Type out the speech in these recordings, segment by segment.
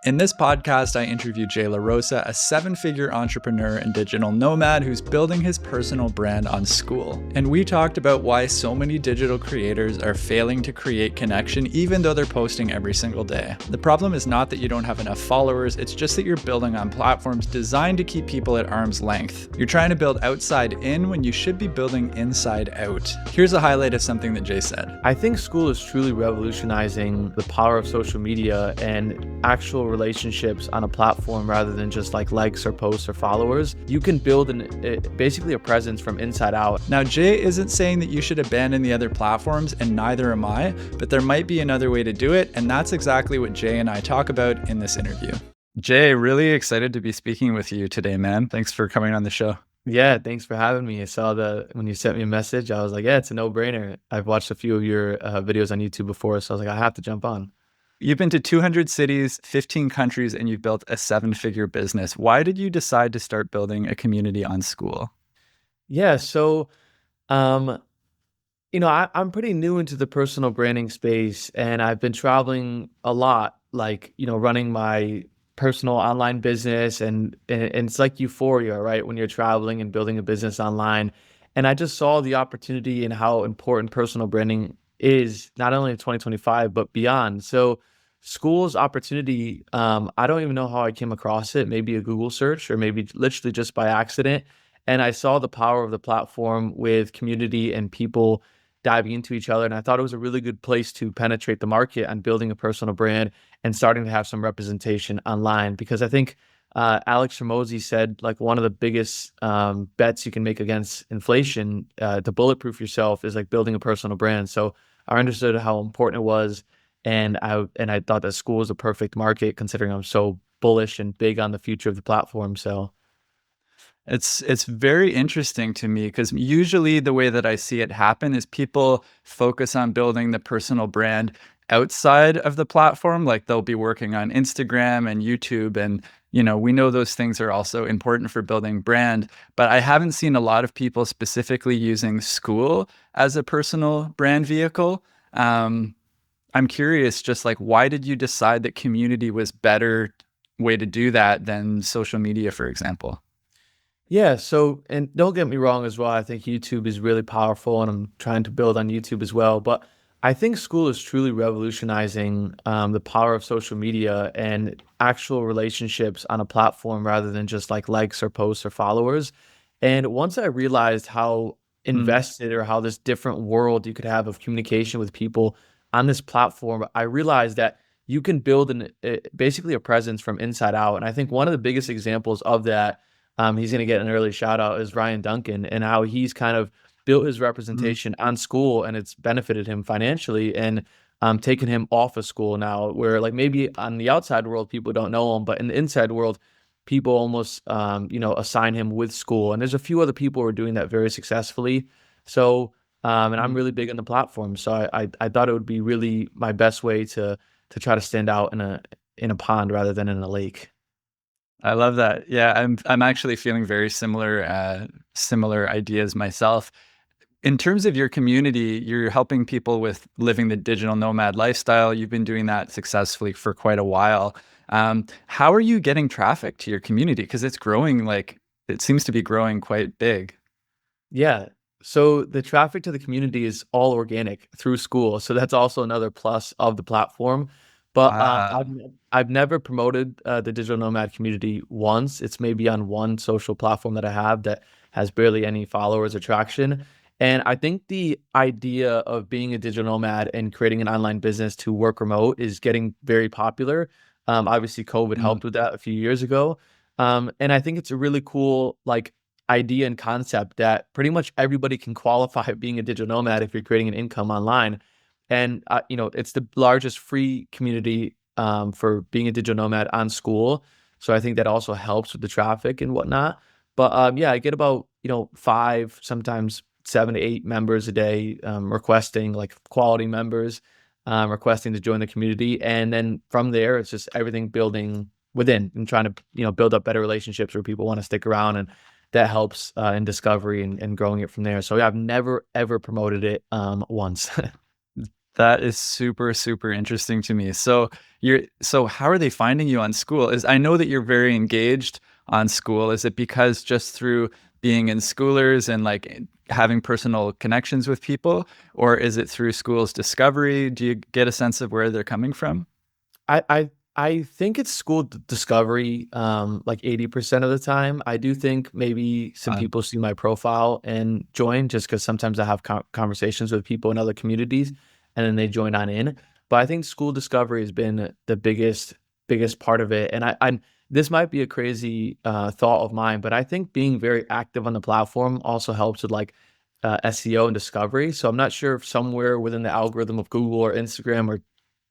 In this podcast, I interview Jay LaRosa, a seven-figure entrepreneur and digital nomad who's building his personal brand on Skool. And we talked about why so many digital creators are failing to create connection even though they're posting every single day. The problem is not that you don't have enough followers, it's just that you're building on platforms designed to keep people at arm's length. You're trying to build outside in when you should be building inside out. Here's a highlight of something that Jay said. I think Skool is truly revolutionizing the power of social media and actual relationships on a platform rather than just like likes or posts or followers. You can build basically a presence from inside out. Now, Jay isn't saying that you should abandon the other platforms, and neither am I, but there might be another way to do it, and that's exactly what Jay and I talk about in this interview. Jay, really excited to be speaking with you today, man. Thanks for coming on the show. Yeah, thanks for having me. I saw when you sent me a message, I was like, yeah, it's a no-brainer. I've watched a few of your videos on YouTube before, so I was like, I have to jump on. You've been to 200 cities, 15 countries, and you've built a seven-figure business. Why did you decide to start building a community on Skool? Yeah, so, I'm pretty new into the personal branding space, and I've been traveling a lot, running my personal online business, and it's like euphoria, right? When you're traveling and building a business online. And I just saw the opportunity and how important personal branding is not only in 2025, but beyond. So Skool's opportunity, I don't even know how I came across it, maybe a Google search or maybe literally just by accident. And I saw the power of the platform with community and people diving into each other. And I thought it was a really good place to penetrate the market on building a personal brand and starting to have some representation online. Because I think Alex Ramosi said, like, one of the biggest bets you can make against inflation to bulletproof yourself is like building a personal brand. So I understood how important it was. And I thought that Skool was a perfect market considering I'm so bullish and big on the future of the platform. So it's very interesting to me because usually the way that I see it happen is people focus on building the personal brand outside of the platform. Like they'll be working on Instagram and YouTube, and we know those things are also important for building brand, but I haven't seen a lot of people specifically using Skool as a personal brand vehicle. I'm curious, just like, why did you decide that community was better way to do that than social media, for example? yeah, so, and don't get me wrong as well, I think YouTube is really powerful and I'm trying to build on YouTube as well. But I think Skool is truly revolutionizing the power of social media and actual relationships on a platform rather than just like likes or posts or followers. And once I realized how invested or how this different world you could have of communication with people on this platform, I realized that you can build basically a presence from inside out. And I think one of the biggest examples of that, he's going to get an early shout out, is Ryan Duncan, and how he's kind of built his representation on Skool, and it's benefited him financially and taken him off of Skool now, where like maybe on the outside world, people don't know him, but in the inside world, people almost, assign him with Skool. And there's a few other people who are doing that very successfully. So, and I'm really big on the platform. So I thought it would be really my best way to try to stand out in a pond rather than in a lake. I love that. Yeah, I'm actually feeling very similar ideas myself. In terms of your community, you're helping people with living the digital nomad lifestyle. You've been doing that successfully for quite a while. How are you getting traffic to your community? Because it's growing, it seems to be growing quite big. Yeah. So the traffic to the community is all organic through Skool. So that's also another plus of the platform. But I've never promoted the digital nomad community once. It's maybe on one social platform that I have that has barely any followers or traction. And I think the idea of being a digital nomad and creating an online business to work remote is getting very popular. Obviously, COVID helped with that a few years ago. And I think it's a really cool idea and concept that pretty much everybody can qualify being a digital nomad if you're creating an income online. And it's the largest free community for being a digital nomad on Skool. So I think that also helps with the traffic and whatnot. But I get about 5, sometimes 7 to 8 members a day requesting, like quality members requesting to join the community. And then from there, it's just everything building within and trying to build up better relationships where people want to stick around, and that helps in discovery and growing it from there. So yeah, I've never ever promoted it once. That is super, super interesting to me. So how are they finding you on Skool? Is I know that you're very engaged on Skool. Is it because just through being in schoolers and like having personal connections with people, or is it through Skool's discovery? Do you get a sense of where they're coming from? I think it's school discovery, like 80% of the time. I do think maybe some Uh, people see my profile and join just because sometimes I have conversations with people in other communities and then they join on in. But I think school discovery has been the biggest part of it. And I'm this might be a crazy thought of mine, but I think being very active on the platform also helps with like SEO and discovery. So I'm not sure if somewhere within the algorithm of Google or Instagram or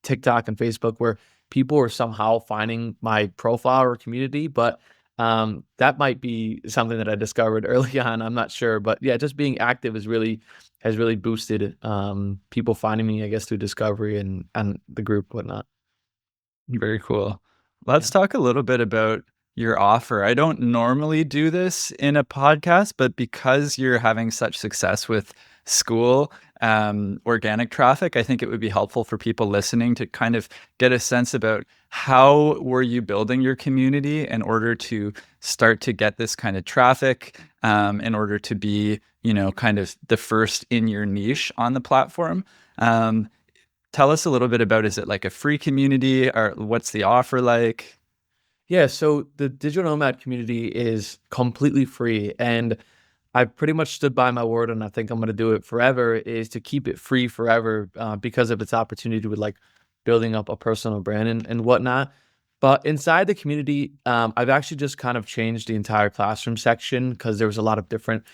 TikTok and Facebook where people are somehow finding my profile or community, but that might be something that I discovered early on. I'm not sure, but yeah, just being active has really boosted people finding me, I guess, through discovery and the group, whatnot. Very cool. Yeah. Let's talk a little bit about your offer. I don't normally do this in a podcast, but because you're having such success with Skool, organic traffic, I think it would be helpful for people listening to kind of get a sense about how were you building your community in order to start to get this kind of traffic, in order to be, kind of the first in your niche on the platform. Um, Tell us a little bit about, is it like a free community or what's the offer like? Yeah, so the digital nomad community is completely free, and I've pretty much stood by my word, and I think I'm going to do it forever. Is to keep it free forever because of its opportunity with like building up a personal brand and whatnot. But inside the community, I've actually just kind of changed the entire classroom section because there was a lot of different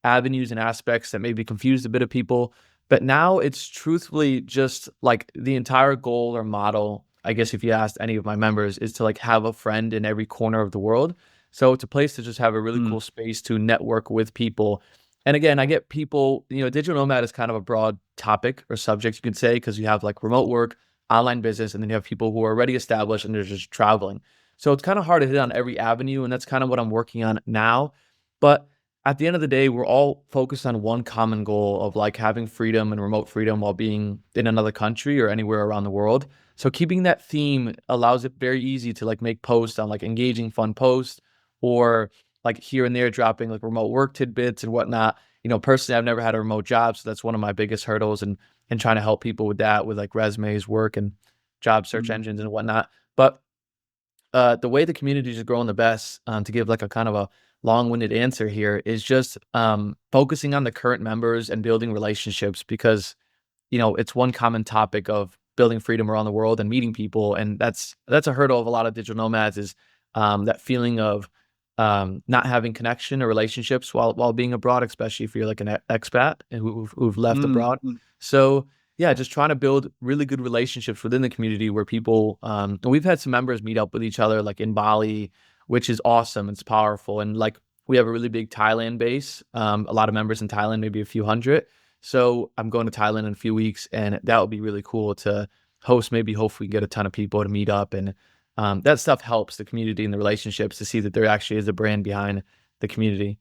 avenues and aspects that maybe confused a bit of people. But now it's truthfully just like the entire goal or model, I guess if you asked any of my members, is to like have a friend in every corner of the world. So it's a place to just have a really Mm, cool space to network with people. And again, I get people, digital nomad is kind of a broad topic or subject, you could say, because you have like remote work, online business, and then you have people who are already established and they're just traveling. So it's kind of hard to hit on every avenue. And that's kind of what I'm working on now. But at the end of the day, we're all focused on one common goal of like having freedom and remote freedom while being in another country or anywhere around the world. So keeping that theme allows it very easy to like make posts on like engaging, fun posts or like here and there dropping like remote work tidbits and whatnot. Personally, I've never had a remote job, so that's one of my biggest hurdles and trying to help people with that with like resumes, work, and job search mm, engines and whatnot. But the way the communities are growing the best, to give like a kind of a long-winded answer here, is just focusing on the current members and building relationships because it's one common topic of building freedom around the world and meeting people, and that's a hurdle of a lot of digital nomads is that feeling of not having connection or relationships while being abroad, especially if you're like an expat and who've left mm, abroad. mm. So yeah, just trying to build really good relationships within the community where people and we've had some members meet up with each other like in Bali, which is awesome. It's powerful, and like we have a really big Thailand base, a lot of members in Thailand, maybe a few hundred. So I'm going to Thailand in a few weeks, and that would be really cool to host. Maybe hopefully get a ton of people to meet up, and that stuff helps the community and the relationships to see that there actually is a brand behind the community.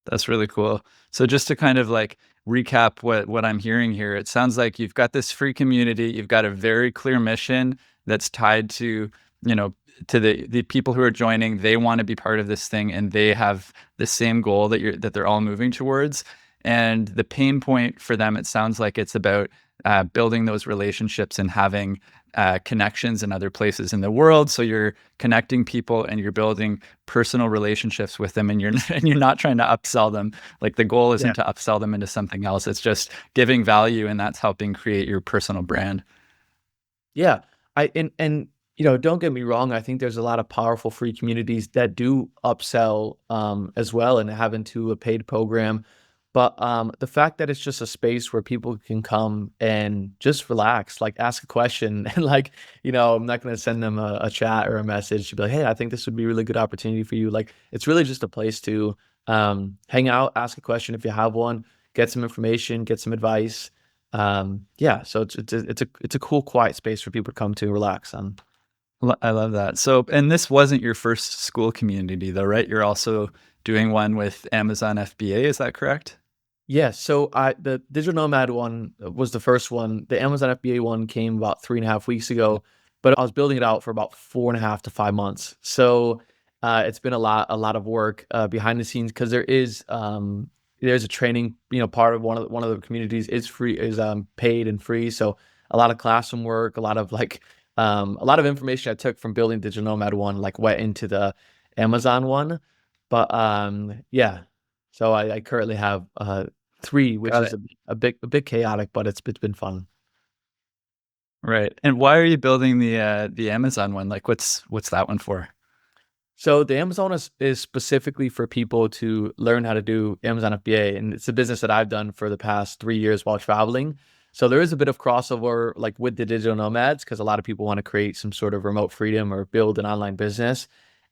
That's really cool. So just to kind of like recap what I'm hearing here, it sounds like you've got this free community, you've got a very clear mission that's tied to, you know, to the people who are joining. They want to be part of this thing and they have the same goal that they're all moving towards. And the pain point for them, it sounds like it's about building those relationships and having connections in other places in the world. So you're connecting people and you're building personal relationships with them, and you're and you're not trying to upsell them. Like the goal isn't Yeah. to upsell them into something else. It's just giving value, and that's helping create your personal brand. Yeah. And don't get me wrong, I think there's a lot of powerful free communities that do upsell as well and have into a paid program. But the fact that it's just a space where people can come and just relax, like ask a question and like, I'm not gonna send them a chat or a message to be like, hey, I think this would be a really good opportunity for you. Like it's really just a place to hang out, ask a question if you have one, get some information, get some advice. Yeah, so it's a cool, quiet space for people to come to relax on. I love that. So, and this wasn't your first Skool community, though, right? You're also doing one with Amazon FBA. Is that correct? Yeah, so the Digital Nomad one was the first one. The Amazon FBA one came about 3.5 weeks ago, but I was building it out for about 4.5 to 5 months. So it's been a lot of work behind the scenes because there's a training, part of one of the communities is free, is paid and free. So a lot of classroom work, a lot of information I took from building Digital Nomad one like went into the Amazon one. But yeah, so I currently have three, which Got is it. a bit chaotic, but it's been fun. Right. And why are you building the Amazon one? Like what's that one for? So the Amazon is specifically for people to learn how to do Amazon FBA, and it's a business that I've done for the past 3 years while traveling. So there is a bit of crossover like with the digital nomads because a lot of people want to create some sort of remote freedom or build an online business.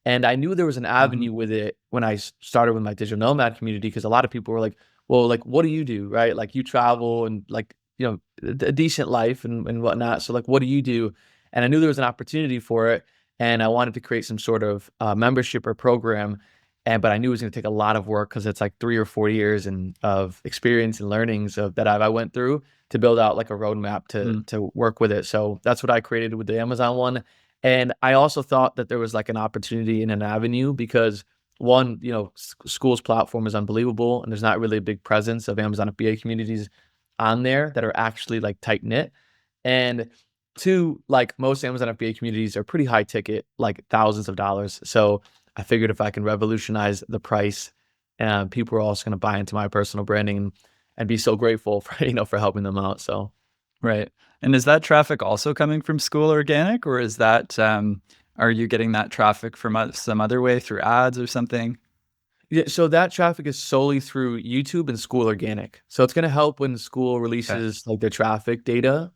And I knew there was an Mhm. avenue with it when I started with my digital nomad community because a lot of people were like, "Well, like, what do you do, right? Like, you travel and like, a decent life and whatnot. So like, what do you do?" And I knew there was an opportunity for it and I wanted to create some sort of membership or program. But I knew it was going to take a lot of work because it's like 3 or 4 years of experience and learnings that I went through to build out like a roadmap to Mm. to work with it. So that's what I created with the Amazon one. And I also thought that there was like an opportunity in an avenue because one, Skool's platform is unbelievable, and there's not really a big presence of Amazon FBA communities on there that are actually like tight knit. And two, like most Amazon FBA communities are pretty high ticket, like thousands of dollars. So I figured if I can revolutionize the price, people are also going to buy into my personal branding and be so grateful for for helping them out. So Right. And is that traffic also coming from School Organic, or is that, are you getting that traffic from some other way through ads or something? yeah, so that traffic is solely through YouTube and School Organic. So it's gonna help when School Okay. releases like their traffic data,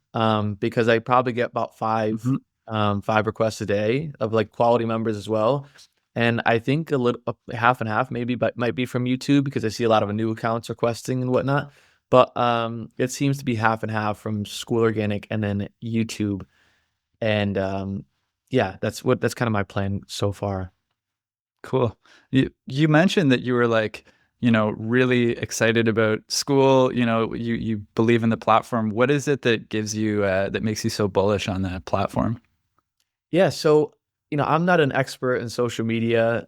because I probably get about Mhm. five requests a day of like quality members as well. And I think a little half and half maybe, but might be from YouTube because I see a lot of new accounts requesting and whatnot. But it seems to be half and half from School Organic and then YouTube. And yeah, that's kind of my plan so far. Cool. You mentioned that you were like, really excited about School, you believe in the platform. What is it that gives you, that makes you so bullish on the platform? Yeah, so, I'm not an expert in social media,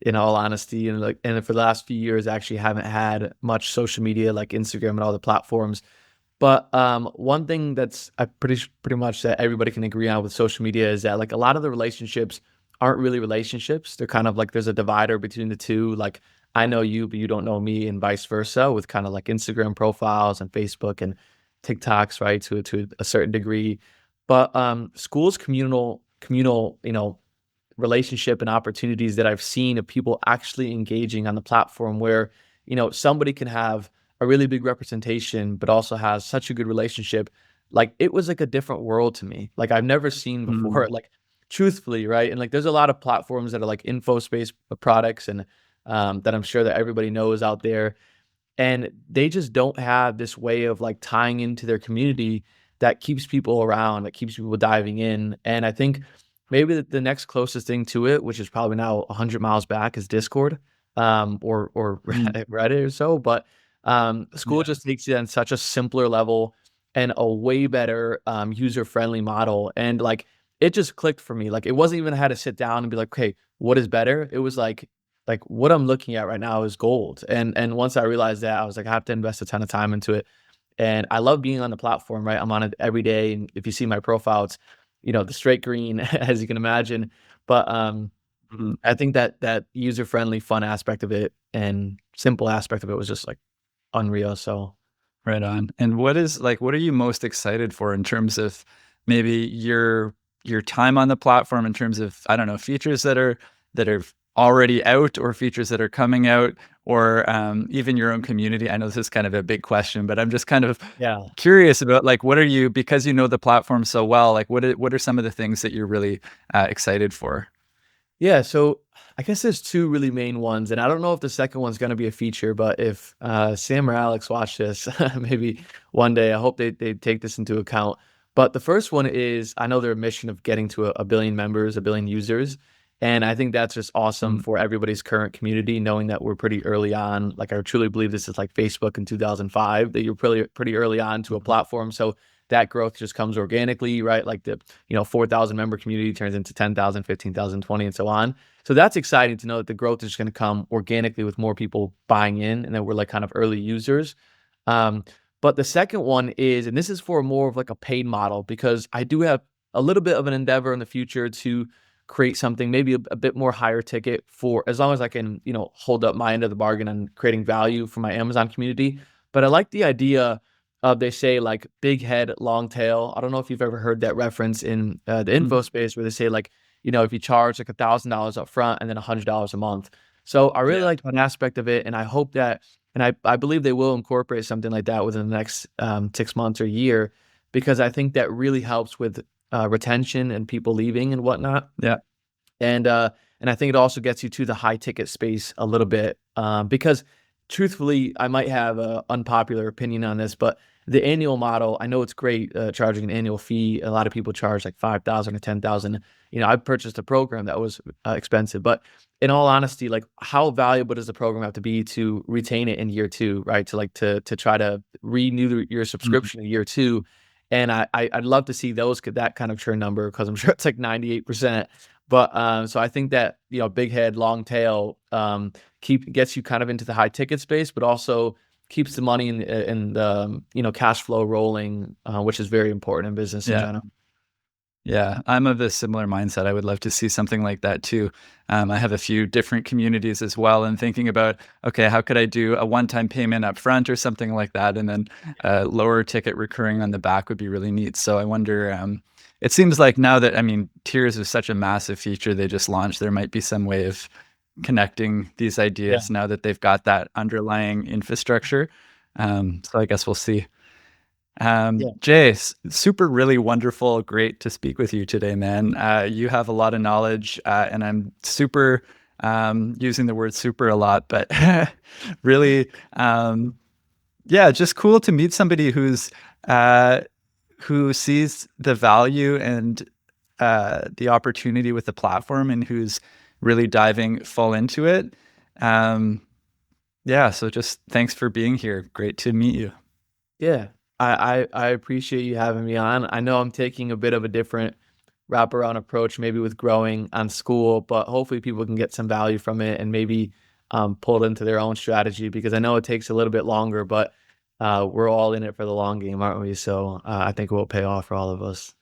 in all honesty, and for the last few years, I actually haven't had much social media like Instagram and all the platforms. But one thing that's pretty much that everybody can agree on with social media is that like a lot of the relationships aren't really relationships. They're kind of like there's a divider between the two. Like I know you, but you don't know me, and vice versa, with kind of like Instagram profiles and Facebook and TikToks, right? To a certain degree. But schools communal, relationship and opportunities that I've seen of people actually engaging on the platform where, somebody can have a really big representation, but also has such a good relationship. Like it was like a different world to me. Like I've never seen before. Mm. Like truthfully, right? And like there's a lot of platforms that are like info space products and that I'm sure that everybody knows out there and they just don't have this way of like tying into their community that keeps people around, that keeps people diving in. And I think maybe the next closest thing to it, which is probably now 100 miles back, is Discord, or Mm. Reddit or so. But School Yeah. just takes it on such a simpler level and a way better user friendly model. And like it just clicked for me. Like it wasn't even I had to sit down and be like, okay, what is better? It was like what I'm looking at right now is gold. And once I realized that, I was like, I have to invest a ton of time into it. And I love being on the platform, right? I'm on it every day. And if you see my profile, it's, the straight green, as you can imagine. But Mhm. I think that user-friendly, fun aspect of it and simple aspect of it was just like unreal. So Right on. And what are you most excited for in terms of maybe your time on the platform in terms of, I don't know, features that are already out or features that are coming out or even your own community? I know this is kind of a big question, but I'm just kind of yeah. curious about like what are you because you know the platform so well, like what are some of the things that you're really excited for? Yeah, so I guess there's two really main ones, and I don't know if the second one's gonna be a feature, but if Sam or Alex watch this, maybe one day, I hope they take this into account. But the first one is I know their mission of getting to a billion members, a billion users, And I think that's just awesome Mm. for everybody's current community, knowing that we're pretty early on. Like I truly believe this is like Facebook in 2005, that you're pretty early on to a Mhm. platform. So that growth just comes organically, right? Like the 4,000 member community turns into 10,000, 15,000, 20, and so on. So that's exciting to know that the growth is going to come organically with more people buying in, and that we're like kind of early users. Um, but the second one is, and this is for more of like a paid model, because I do have a little bit of an endeavor in the future to create something maybe a bit more higher ticket, for as long as I can, hold up my end of the bargain on creating value for my Amazon community. But I like the idea of, they say like big head, long tail. I don't know if you've ever heard that reference in the info Mhm. space, where they say like, if you charge like $1,000 up front and then $100 a month. So I really Yeah. like that aspect of it. And I hope that, and I believe they will incorporate something like that within the next 6 months or year, because I think that really helps with retention and people leaving and whatnot. Yeah. And I think it also gets you to the high ticket space a little bit, because truthfully, I might have a unpopular opinion on this, but the annual model, I know it's great, charging an annual fee. A lot of people charge like 5,000 or 10,000. I purchased a program that was expensive, but in all honesty, like how valuable does the program have to be to retain it in year two, right? To try to renew your Mhm. subscription in year two. And I'd love to see that kind of churn number, because I'm sure it's like 98%. But so I think that, big head, long tail, gets you kind of into the high ticket space, but also keeps the money in the cash flow rolling, which is very important in business in Yeah. general. Yeah, I'm of a similar mindset. I would love to see something like that too. I have a few different communities as well, and thinking about, okay, how could I do a one-time payment up front or something like that, and then lower ticket recurring on the back would be really neat. So I wonder. It seems like now that, I mean, tiers is such a massive feature they just launched. There might be some way of connecting these Yeah, ideas now that they've got that underlying infrastructure. So I guess we'll see. yeah, Jay, super really wonderful, great to speak with you today, man. You have a lot of knowledge, and I'm super using the word super a lot, but really, yeah, just cool to meet somebody uh, who sees the value and the opportunity with the platform, and who's really diving full into it. Um, yeah, so just thanks for being here. Great to meet you. yeah. I appreciate you having me on. I know I'm taking a bit of a different wraparound approach, maybe with growing on Skool, but hopefully people can get some value from it, and maybe pull it into their own strategy, because I know it takes a little bit longer, but we're all in it for the long game, aren't we? So I think it will pay off for all of us.